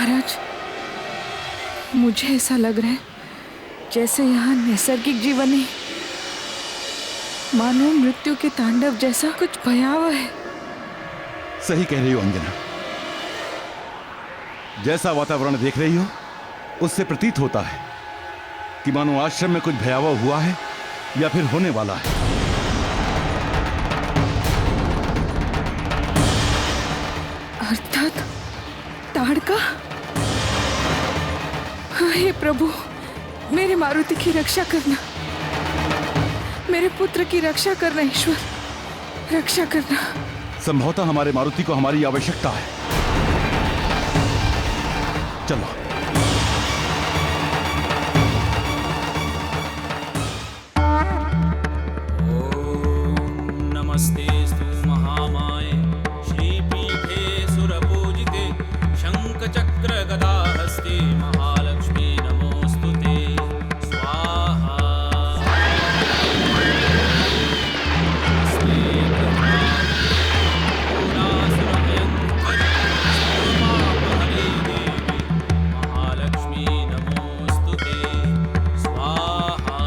महाराज, मुझे ऐसा लग रहा है जैसे यहाँ नैसर्गिक जीवन ही मानव मृत्यु के तांडव जैसा कुछ भयावह है। सही कह रही हो अंजना। जैसा वातावरण देख रही हो उससे प्रतीत होता है कि मानो आश्रम में कुछ भयावह हुआ है या फिर होने वाला है। अर्थात ताड़का। हे प्रभु, मेरे मारुति की रक्षा करना, मेरे पुत्र की रक्षा करना। ईश्वर, रक्षा करना। संभवतः हमारे मारुति को हमारी आवश्यकता है। चलो। नमस्तेस्तु महामाये श्रीपीठे सुरपूजिते शंखचक्र गदाहस्ते महालक्ष्मी नमोस्तुते। स्वाहा। सर्वपापहरे देवी महालक्ष्मी नमोस्तुते। स्वाहा।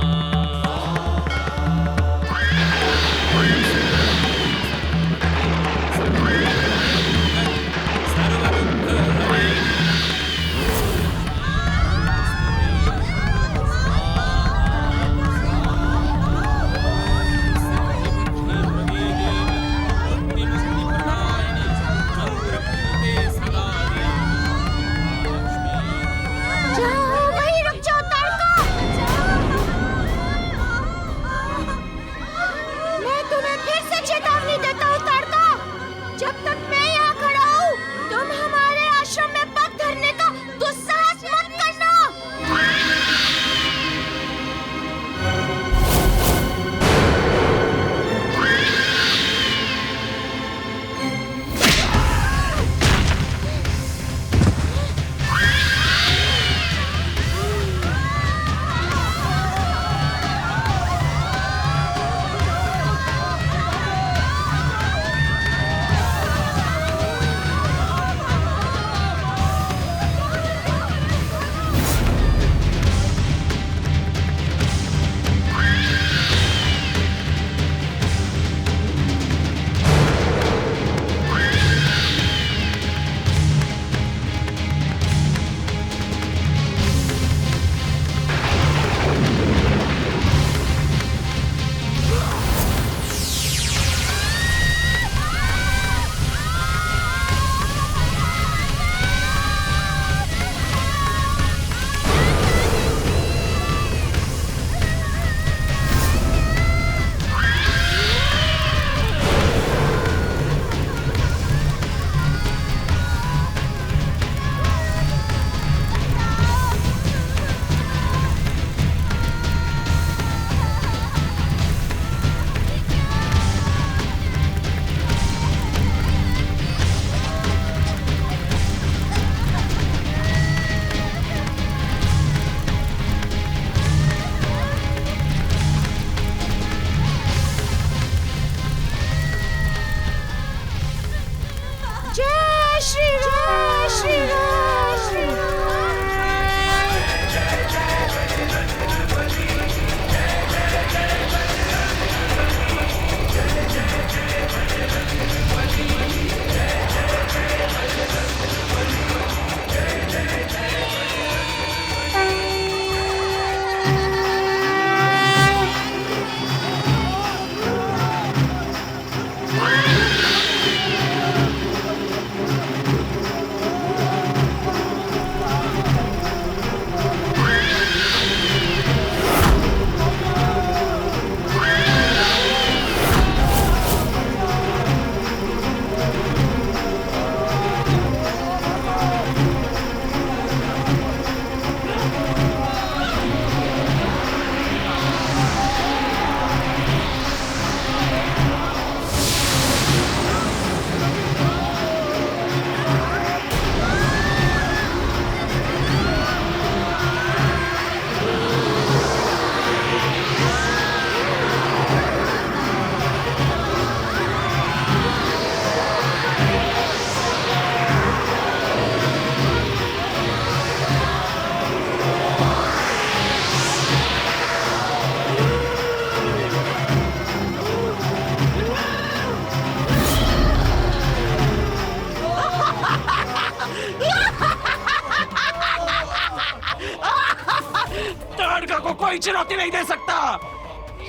चुनौती नहीं दे सकता।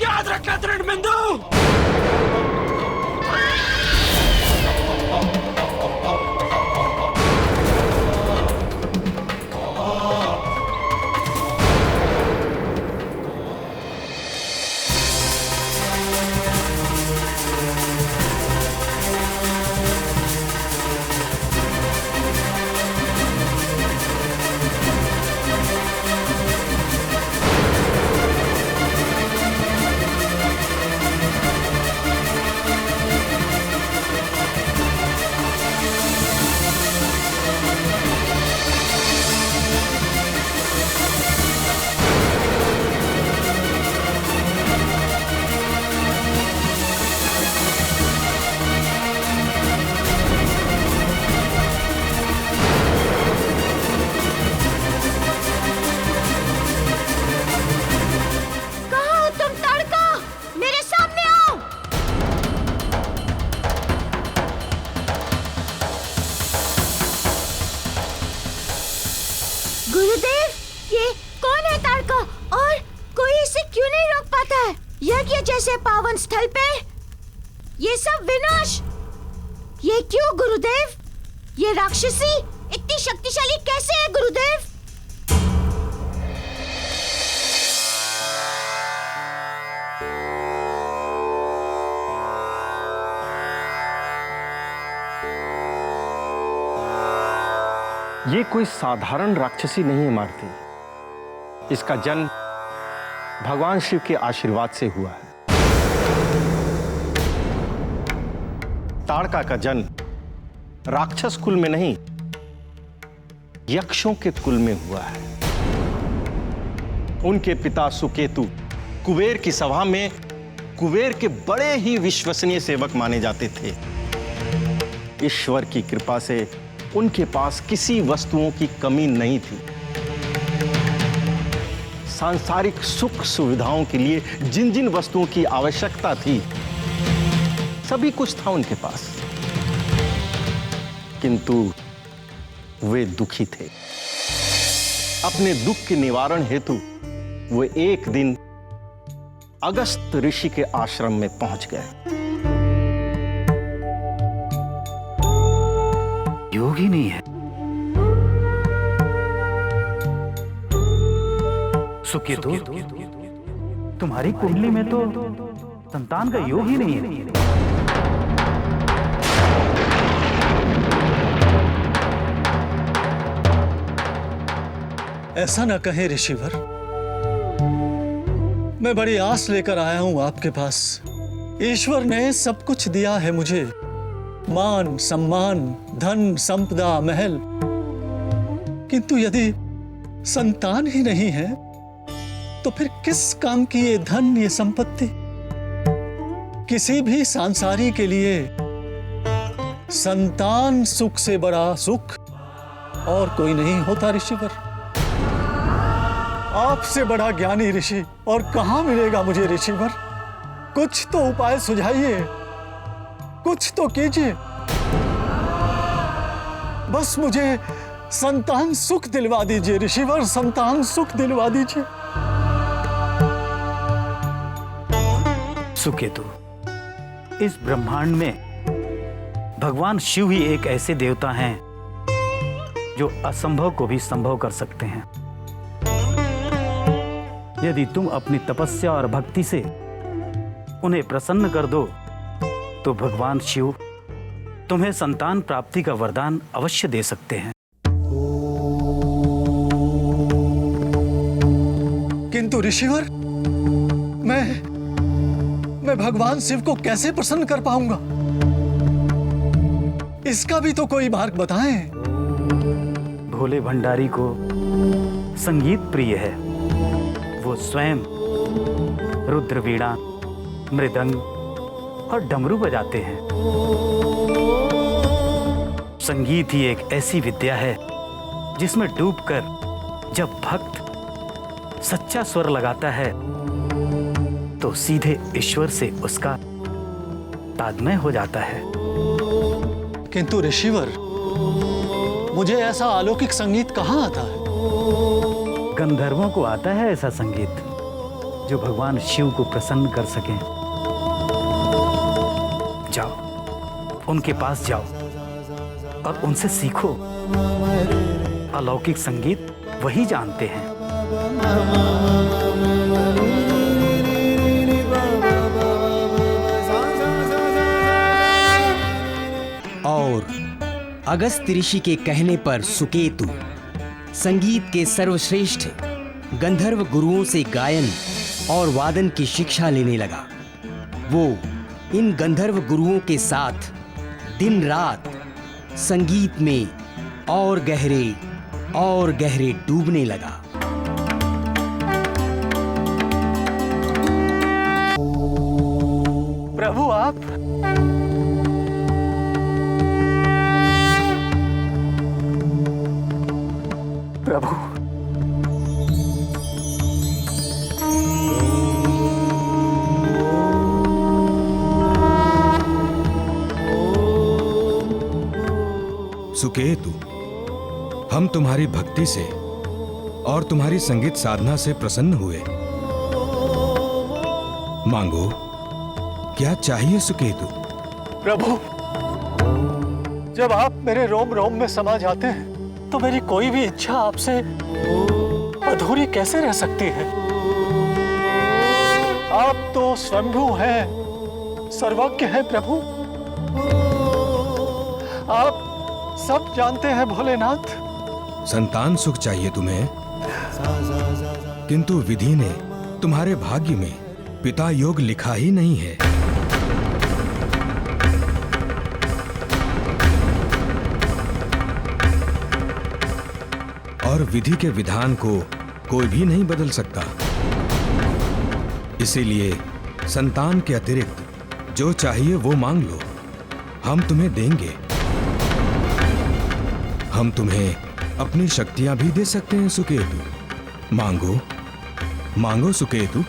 याद रखना दृढ़बिंदु। गुरुदेव, ये कौन है ताड़का और कोई इसे क्यों नहीं रोक पाता है? यज्ञ जैसे पावन स्थल पे ये सब विनाश, ये क्यों गुरुदेव? ये राक्षसी इतनी शक्तिशाली कैसे है गुरुदेव? ये कोई साधारण राक्षसी नहीं है मारुति। इसका जन्म भगवान शिव के आशीर्वाद से हुआ है। ताड़का का जन्म राक्षस कुल में नहीं, यक्षों के कुल में हुआ है। उनके पिता सुकेतु कुबेर की सभा में कुबेर के बड़े ही विश्वसनीय सेवक माने जाते थे। ईश्वर की कृपा से उनके पास किसी वस्तुओं की कमी नहीं थी। सांसारिक सुख सुविधाओं के लिए जिन जिन वस्तुओं की आवश्यकता थी सभी कुछ था उनके पास, किंतु वे दुखी थे। अपने दुख के निवारण हेतु वे एक दिन अगस्त ऋषि के आश्रम में पहुंच गए। योग ही नहीं है। सुकेतु, तुम्हारी कुंडली में तो संतान का योग ही नहीं है। ऐसा न कहें ऋषिवर, मैं बड़ी आस लेकर आया हूं आपके पास। ईश्वर ने सब कुछ दिया है मुझे, मान सम्मान धन संपदा महल, किंतु यदि संतान ही नहीं है तो फिर किस काम की ये धन ये संपत्ति? किसी भी सांसारी के लिए संतान सुख से बड़ा सुख और कोई नहीं होता ऋषिवर। आपसे बड़ा ज्ञानी ऋषि और कहां मिलेगा मुझे ऋषिवर? कुछ तो उपाय सुझाइए, कुछ तो कीजिए। बस मुझे संतान सुख दिलवा दीजिए ऋषिवर, संतान सुख दिलवा दीजिए। सुकेतु, इस ब्रह्मांड में भगवान शिव ही एक ऐसे देवता हैं जो असंभव को भी संभव कर सकते हैं। यदि तुम अपनी तपस्या और भक्ति से उन्हें प्रसन्न कर दो तो भगवान शिव तुम्हें संतान प्राप्ति का वरदान अवश्य दे सकते हैं। किंतु ऋषिवर, मैं भगवान शिव को कैसे प्रसन्न कर पाऊंगा? इसका भी तो कोई मार्ग बताएं। भोले भंडारी को संगीत प्रिय है। वो स्वयं रुद्र वीणा, मृदंग और डमरू बजाते हैं। संगीत ही एक ऐसी विद्या है जिसमें डूबकर जब भक्त सच्चा स्वर लगाता है तो सीधे ईश्वर से उसका तादात्म्य हो जाता है। किंतु ऋषिवर, मुझे ऐसा अलौकिक संगीत कहाँ आता है? गंधर्वों को आता है ऐसा संगीत। जो भगवान शिव को प्रसन्न कर सकें। जाओ, उनके पास जाओ और उनसे सीखो। अलौकिक संगीत वही जानते हैं। और अगस्त ऋषि के कहने पर सुकेतु संगीत के सर्वश्रेष्ठ गंधर्व गुरुओं से गायन और वादन की शिक्षा लेने लगा। वो इन गंधर्व गुरुओं के साथ दिन रात संगीत में और गहरे डूबने लगा। प्रभु आप प्रभु सुकेतु, हम तुम्हारी भक्ति से और तुम्हारी संगीत साधना से प्रसन्न हुए। मांगो, क्या चाहिए सुकेतु? प्रभु, जब आप मेरे रोम रोम में समा जाते हैं तो मेरी कोई भी इच्छा आपसे अधूरी कैसे रह सकती है? आप तो स्वयंभू हैं, सर्वज्ञ हैं प्रभु। आप सब जानते हैं भोलेनाथ। संतान सुख चाहिए तुम्हें, किंतु विधि ने तुम्हारे भाग्य में पिता योग लिखा ही नहीं है। और विधि के विधान को कोई भी नहीं बदल सकता। इसीलिए संतान के अतिरिक्त जो चाहिए वो मांग लो, हम तुम्हें देंगे। हम तुम्हें अपनी शक्तियां भी दे सकते हैं सुकेतु। मांगो, मांगो सुकेतु।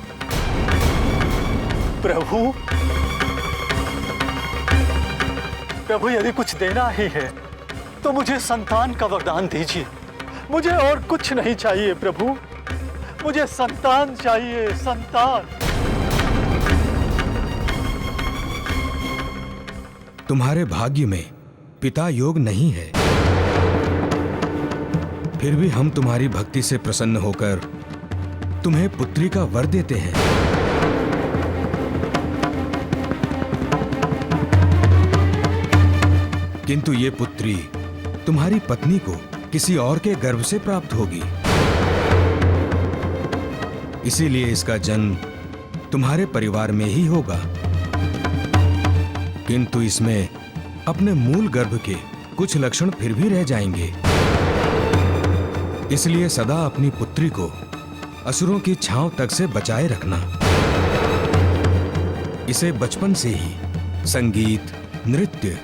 प्रभु, प्रभु यदि कुछ देना ही है तो मुझे संतान का वरदान दीजिए। मुझे और कुछ नहीं चाहिए प्रभु, मुझे संतान चाहिए, संतान। तुम्हारे भाग्य में पिता योग नहीं है, फिर भी हम तुम्हारी भक्ति से प्रसन्न होकर तुम्हें पुत्री का वर देते हैं। किंतु ये पुत्री तुम्हारी पत्नी को किसी और के गर्भ से प्राप्त होगी। इसीलिए इसका जन्म तुम्हारे परिवार में ही होगा, किंतु इसमें अपने मूल गर्भ के कुछ लक्षण फिर भी रह जाएंगे। इसलिए सदा अपनी पुत्री को असुरों की छांव तक से बचाए रखना। इसे बचपन से ही संगीत, नृत्य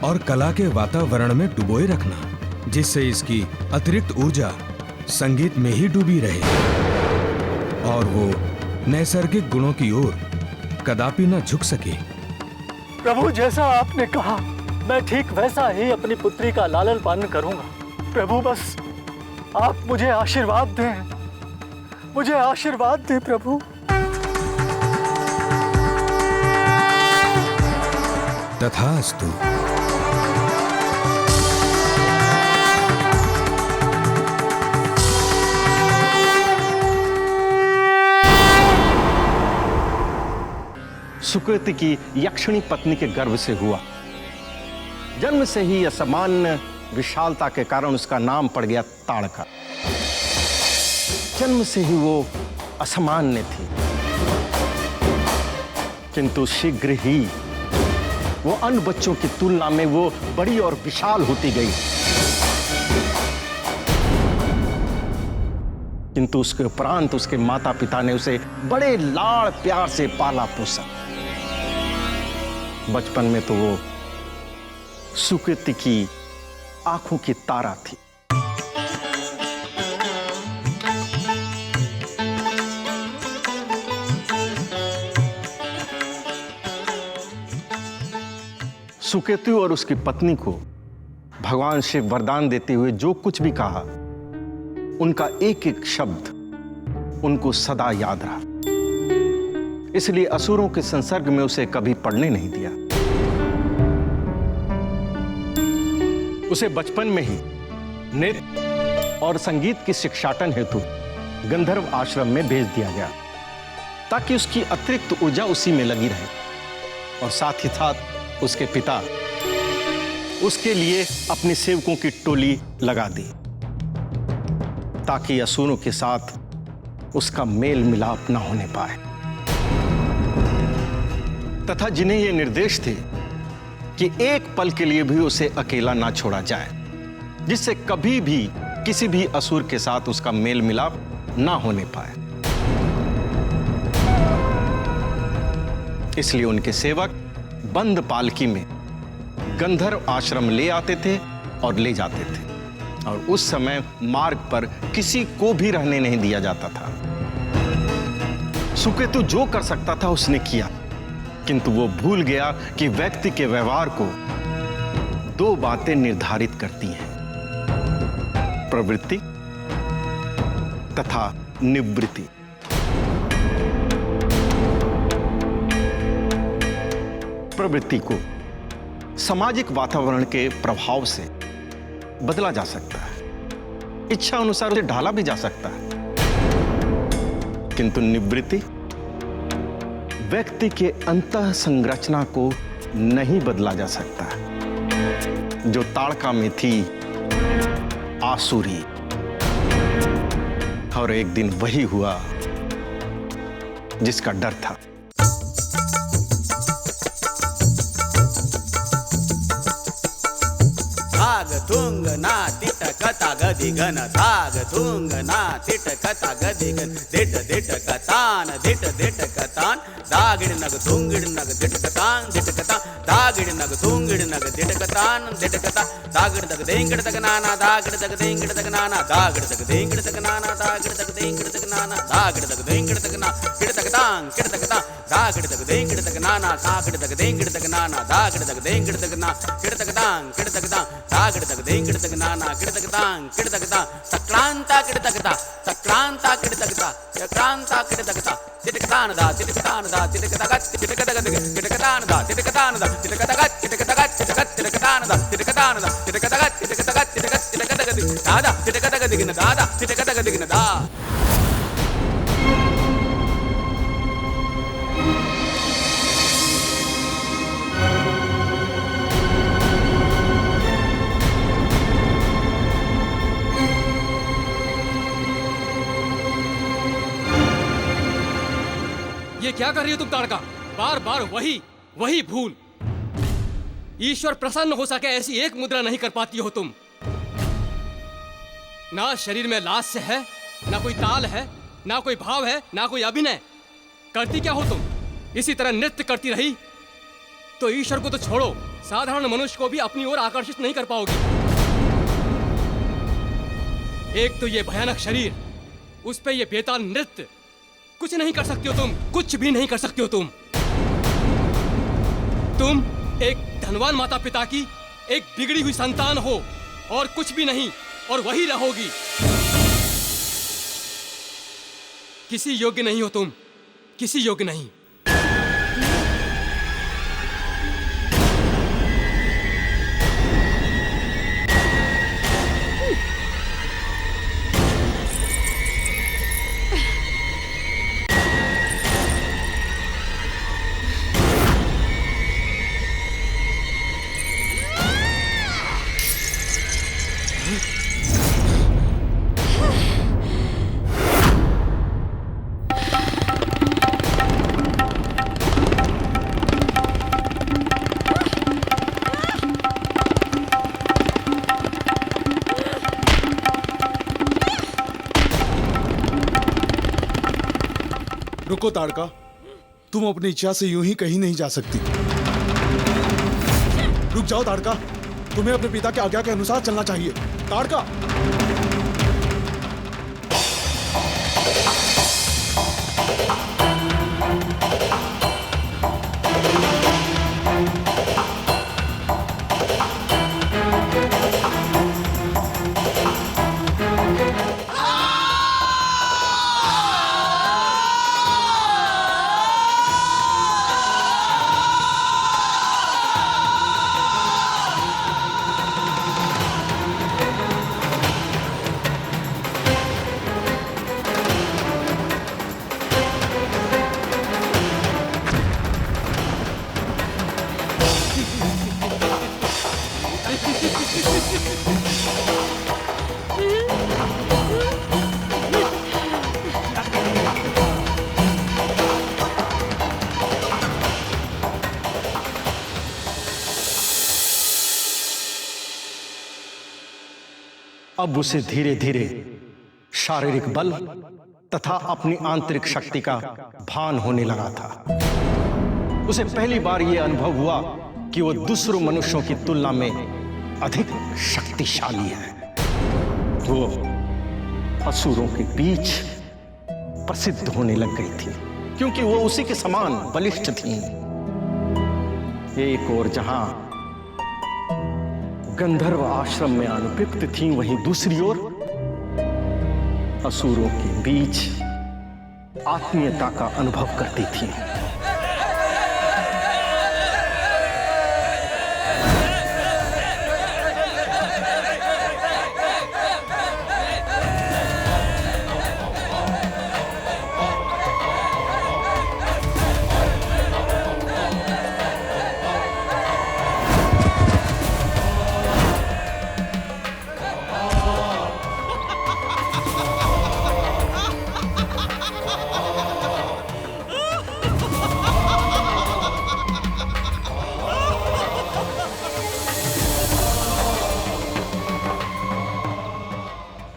और कला के वातावरण में डुबोए रखना, जिससे इसकी अतिरिक्त ऊर्जा संगीत में ही डूबी रहे और वो नैसर्गिक गुणों की ओर कदापि न झुक सके। प्रभु, जैसा आपने कहा मैं ठीक वैसा ही अपनी पुत्री का लालन पालन करूंगा। प्रभु, बस आप मुझे आशीर्वाद दें, मुझे आशीर्वाद दें प्रभु। तथास्तु। सुकृति की यक्षिणी पत्नी के गर्भ से हुआ। जन्म से ही असामान्य विशालता के कारण उसका नाम पड़ गया ताड़का। जन्म से ही वो असामान्य थी, किंतु शीघ्र ही वो अन्य बच्चों की तुलना में वो बड़ी और विशाल होती गई। किंतु उसके उपरांत उसके माता पिता ने उसे बड़े लाड़ प्यार से पाला पोसा। बचपन में तो वो सुकृति की आंखों की तारा थी। सुकेतु और उसकी पत्नी को भगवान शिव वरदान देते हुए जो कुछ भी कहा, उनका एक एक शब्द उनको सदा याद रहा। इसलिए असुरों के संसर्ग में उसे कभी पड़ने नहीं दिया। उसे बचपन में ही नृत्य और संगीत की शिक्षाटन हेतु गंधर्व आश्रम में भेज दिया गया, ताकि उसकी अतिरिक्त ऊर्जा उसी में लगी रहे और साथ ही साथ उसके पिता उसके लिए अपने सेवकों की टोली लगा दी, ताकि असुरों के साथ उसका मेल मिलाप न होने पाए, तथा जिन्हें यह निर्देश थे कि एक पल के लिए भी उसे अकेला ना छोड़ा जाए, जिससे कभी भी किसी भी असुर के साथ उसका मेल मिलाप ना होने पाए। इसलिए उनके सेवक बंद पालकी में गंधर्व आश्रम ले आते थे और ले जाते थे, और उस समय मार्ग पर किसी को भी रहने नहीं दिया जाता था। सुकेतु जो कर सकता था उसने किया, किंतु वो भूल गया कि व्यक्ति के व्यवहार को दो बातें निर्धारित करती हैं, प्रवृत्ति तथा निवृत्ति। प्रवृत्ति को सामाजिक वातावरण के प्रभाव से बदला जा सकता है, इच्छा अनुसार उसे ढाला भी जा सकता है, किंतु निवृत्ति व्यक्ति के अंतः संरचना को नहीं बदला जा सकता। जो ताड़का में थी आसुरी, और एक दिन वही हुआ जिसका डर था। धाग थुंग ना तिट कथा गदि घन, धाग थुंग ना तिट कथा गदि घन, दिट दिट कतान दिट दिट कतान, दागिड़ नग थुंगिड़ नग दिट कतान दिट कतान, दागिड़ नग थुंगिड़ नग दिट कतान दिट कतान, दागिड़ तक देंगिड़ तक नाना, दागिड़ तक देंगिड़ तक नाना, दागिड़ तक देंगिड़ तक नाना, दागिड़ तक देंगिड़ तक नाना, दागिड़ तक देंगिड़ तक ना, किड़ तक तांग किड़ तक तांग, दागिड़ तक देंगिड़ तक नाना, दागिड़ तक देंगिड़ तक नाना, दागिड़ तक देंगिड़ तक ना, किड़ तक तांग किड़ तक तांग, दागिड़ तक देंगिड़ तक नाना, किड़ तक तांग किड़ तक तांग, सक्रांता किड़ तक ता, सक्रांता किड़ तक ता, सक्रांता किड़ तक ता, तिटकतान दा तिटकतान दा तिटकतगत तिटकतगत तिटकतान दा तिटकतान दा तिटकतगत तिटकतगत तिटकत तिटकतान दा तिटकतान दा तिटकतगत तिटकतगत तिटकत तिटकतगत दादा तिटकतगत दिगन दादा तिटकतगत दिगन दा। ये क्या कर रही हो तुम ताड़का? बार बार वही भूल। ईश्वर प्रसन्न हो सके ऐसी एक मुद्रा नहीं कर पाती हो तुम। ना शरीर में लास्य है, ना कोई ताल है, ना कोई भाव है, ना कोई अभिनय। करती क्या हो तुम? इसी तरह नृत्य करती रही तो ईश्वर को तो छोड़ो, साधारण मनुष्य को भी अपनी ओर आकर्षित नहीं कर पाओगी। एक तो ये भयानक शरीर, उस पे ये बेताल नृत्य। कुछ नहीं कर सकती हो तुम, कुछ भी नहीं कर सकती हो तुम। तुम एक धनवान माता पिता की एक बिगड़ी हुई संतान हो और कुछ भी नहीं, और वही रहोगी। किसी योग्य नहीं हो तुम, किसी योग्य नहीं। रुको ताड़का, तुम अपनी इच्छा से यूं ही कहीं नहीं जा सकती। रुक जाओ ताड़का, तुम्हें अपने पिता की आज्ञा के अनुसार चलना चाहिए। ताड़का, अब उसे धीरे धीरे शारीरिक बल तथा अपनी आंतरिक शक्ति का भान होने लगा था। उसे पहली बार यह अनुभव हुआ कि वो दूसरों मनुष्यों की तुलना में अधिक शक्तिशाली है। वो असुरों के बीच प्रसिद्ध होने लग गई थी, क्योंकि वो उसी के समान बलिष्ठ थी। एक और जहां गंधर्व आश्रम में अनुपयुक्त थी, वहीं दूसरी ओर असुरों के बीच आत्मीयता का अनुभव करती थी।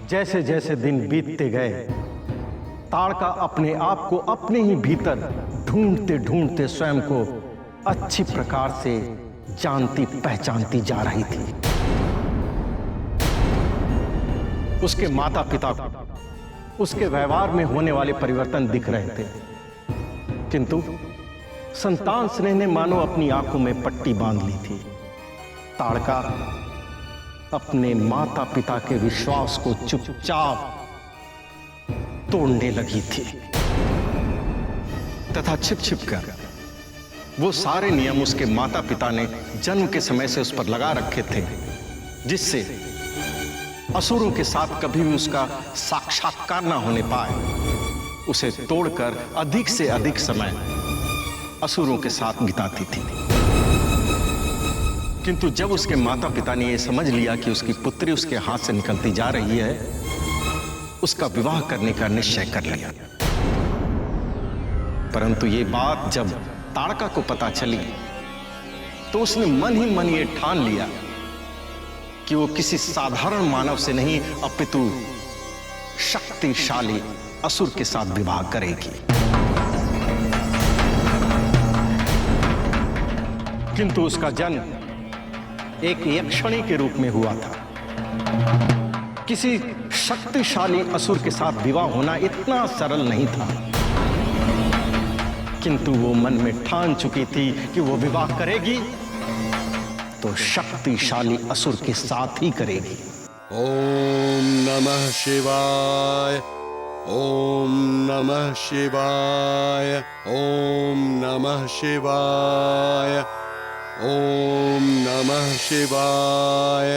जैसे जैसे दिन बीतते गए, ताड़का अपने आप को अपने ही भीतर ढूंढते ढूंढते स्वयं को अच्छी प्रकार से जानती पहचानती जा रही थी। उसके माता पिता को उसके व्यवहार में होने वाले परिवर्तन दिख रहे थे, किंतु संतान स्नेह ने मानो अपनी आंखों में पट्टी बांध ली थी। ताड़का अपने माता पिता के विश्वास को चुपचाप तोड़ने लगी थी तथा छिप छिप कर वो सारे नियम उसके माता पिता ने जन्म के समय से उस पर लगा रखे थे, जिससे असुरों के साथ कभी भी उसका साक्षात्कार ना होने पाए, उसे तोड़कर अधिक से अधिक समय असुरों के साथ बिताती थी। किंतु जब उसके माता पिता ने यह समझ लिया कि उसकी पुत्री उसके हाथ से निकलती जा रही है, उसका विवाह करने का निश्चय कर लिया। परंतु ये बात जब ताड़का को पता चली तो उसने मन ही मन ये ठान लिया कि वो किसी साधारण मानव से नहीं अपितु शक्तिशाली असुर के साथ विवाह करेगी। किंतु उसका जन्म एक यक्षिणी के रूप में हुआ था। किसी शक्तिशाली असुर के साथ विवाह होना इतना सरल नहीं था, किंतु वो मन में ठान चुकी थी कि वो विवाह करेगी तो शक्तिशाली असुर के साथ ही करेगी। ओम नमः शिवाय, ओम नमः शिवाय, ओम नमः शिवाय, ओम नमः शिवाय,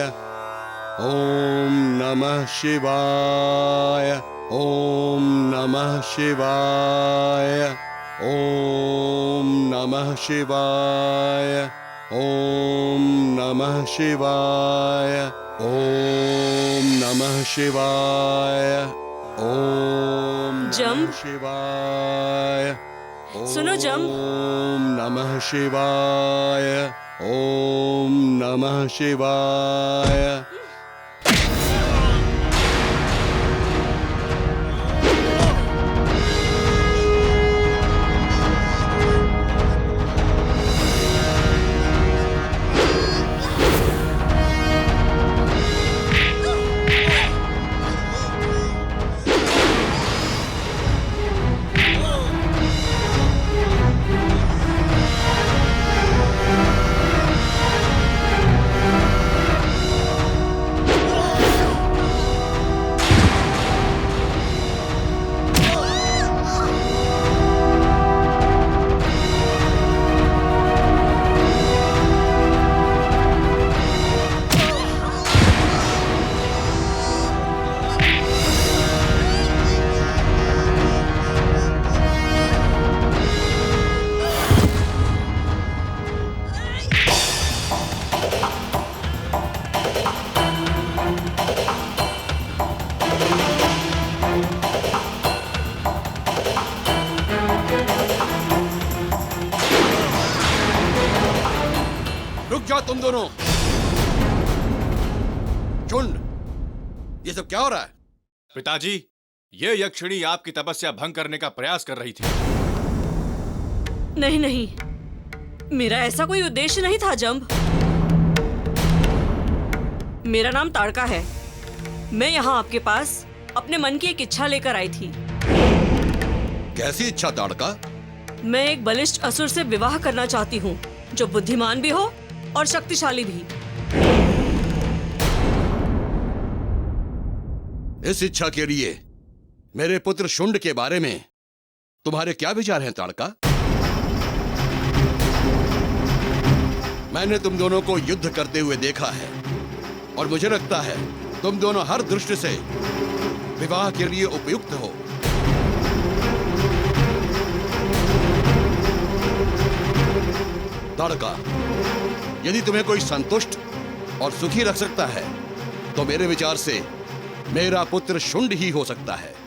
ओम नमः शिवाय, ओम नमः शिवाय, ओम नमः शिवाय, ओम नमः शिवाय, ओम नमः शिवाय, ओम जम शिवाय, सुनो जम, ओम नमः शिवाय, ओम नमः शिवाय। रुक जाओ तुम दोनों। शुंड, ये सब क्या हो रहा है? पिताजी, ये यक्षिणी आपकी तपस्या भंग करने का प्रयास कर रही थी। नहीं नहीं, मेरा ऐसा कोई उद्देश्य नहीं था जंब। मेरा नाम ताड़का है। मैं यहाँ आपके पास अपने मन की एक इच्छा लेकर आई थी। कैसी इच्छा ताड़का? मैं एक बलिष्ठ असुर से विवाह करना चाहती हूँ, जो बुद्धिमान भी हो और शक्तिशाली भी। इस इच्छा के लिए मेरे पुत्र शुंड के बारे में तुम्हारे क्या विचार हैं ताड़का? मैंने तुम दोनों को युद्ध करते हुए देखा है और मुझे लगता है तुम दोनों हर दृष्टि से विवाह के लिए उपयुक्त हो। ताड़का, यदि तुम्हें कोई संतुष्ट और सुखी रख सकता है तो मेरे विचार से मेरा पुत्र शुंड ही हो सकता है।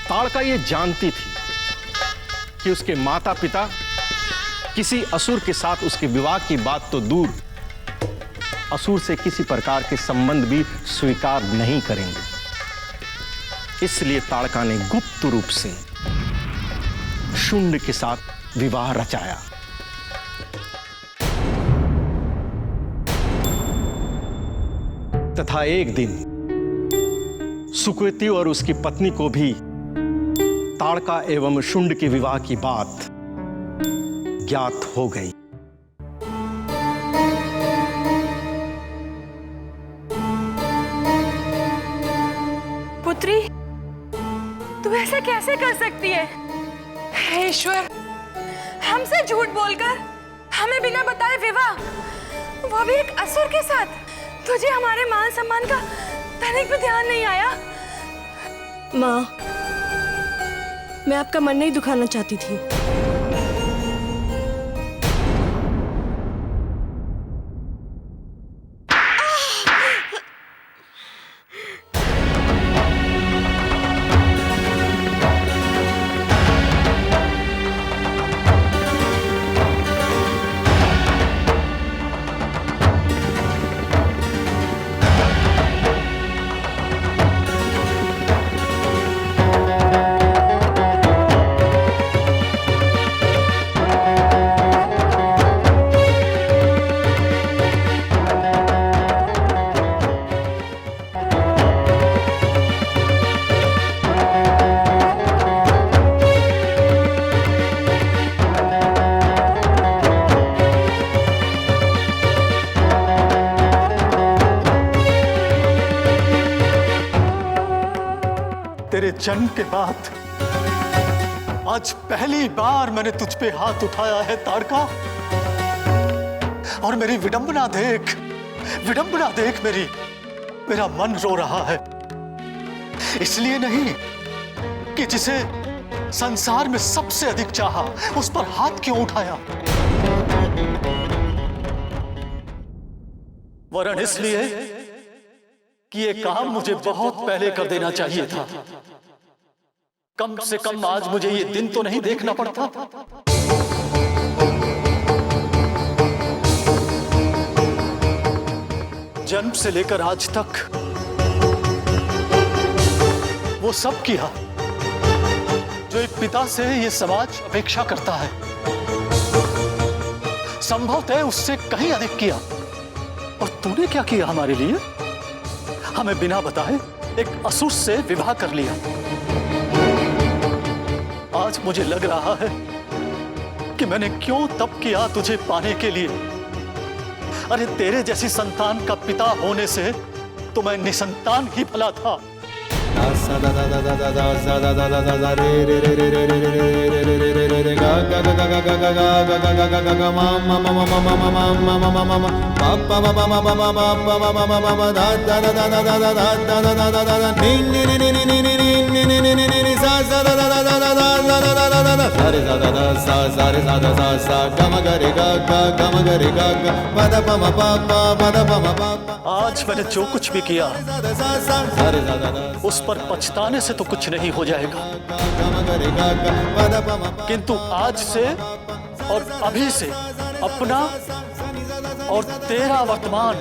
ताड़का ये जानती थी कि उसके माता पिता किसी असुर के साथ उसके विवाह की बात तो दूर, असुर से किसी प्रकार के संबंध भी स्वीकार नहीं करेंगे। इसलिए ताड़का ने गुप्त रूप से शुंड के साथ विवाह रचाया। तथा एक दिन सुकेतु और उसकी पत्नी को भी ताड़का एवं शुंड के विवाह की बात ज्ञात हो गई। पुत्री, तू ऐसा कैसे कर सकती है? हे ईश्वर, हमसे झूठ बोलकर हमें बिना बताए विवाह, वो भी एक असुर के साथ। तुझे हमारे मान सम्मान का तनिक भी ध्यान नहीं आया? माँ, मैं आपका मन नहीं दुखाना चाहती थी। तेरे जन्म के बाद आज पहली बार मैंने तुझ पे हाथ उठाया है ताड़का। और मेरी विडंबना देख मेरा मन रो रहा है। इसलिए नहीं कि जिसे संसार में सबसे अधिक चाहा उस पर हाथ क्यों उठाया, वरन इसलिए कि ये काम मुझे बहुत पहले कर देना चाहिए था। कम से कम आज मुझे ये दिन तो नहीं देखना पड़ता। जन्म से लेकर आज तक वो सब किया जो एक पिता से ये समाज अपेक्षा करता है। संभवतः उससे कहीं अधिक किया। और तूने क्या किया हमारे लिए? हमें बिना बताए एक असुर से विवाह कर लिया। आज मुझे लग रहा है कि मैंने क्यों तप किया तुझे पाने के लिए। अरे तेरे जैसी संतान का पिता होने से तो मैं निसंतान ही भला था। सा दा दा दा दा दा दा सा दा दा दा दा रे रे रे रे रे रे रे रे रे रे रे रे रे गा गा गा गा गा गा गा गा गा गा गा गा गा मा मा मा मा मा मा मा मा मा मा मा मा पा पा मा मा मा मा मा मा मा मा मा मा मा दा दा दा दा दा दा दा दा दा दा दा दा दा नी नी नी नी नी नी नी नी नी नी नी नी नी सा सा दा दा दा दा दा दा दा दा दा दा दा सा रे सा दा दा सा सा रे सा दा सा सा गा मा गा रे गा गा गा मा गा रे गा गा पा दा पा मा पा पा पा दा पा मा पा आज मैंने जो कुछ भी किया उस पर पछताने से तो कुछ नहीं हो जाएगा, किंतु आज से और अभी से अपना और तेरा वर्तमान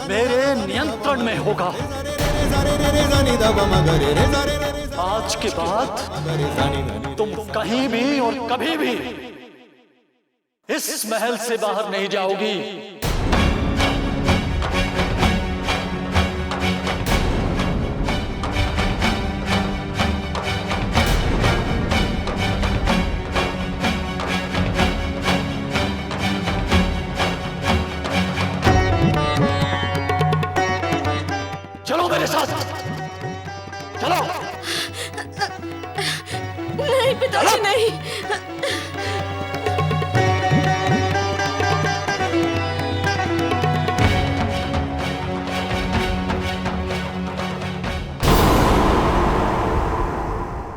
मेरे नियंत्रण में होगा। आज के बाद तुम कहीं भी और कभी भी इस महल से बाहर नहीं जाओगी। चलो मेरे साथ, चलो। नहीं पिताजी नहीं।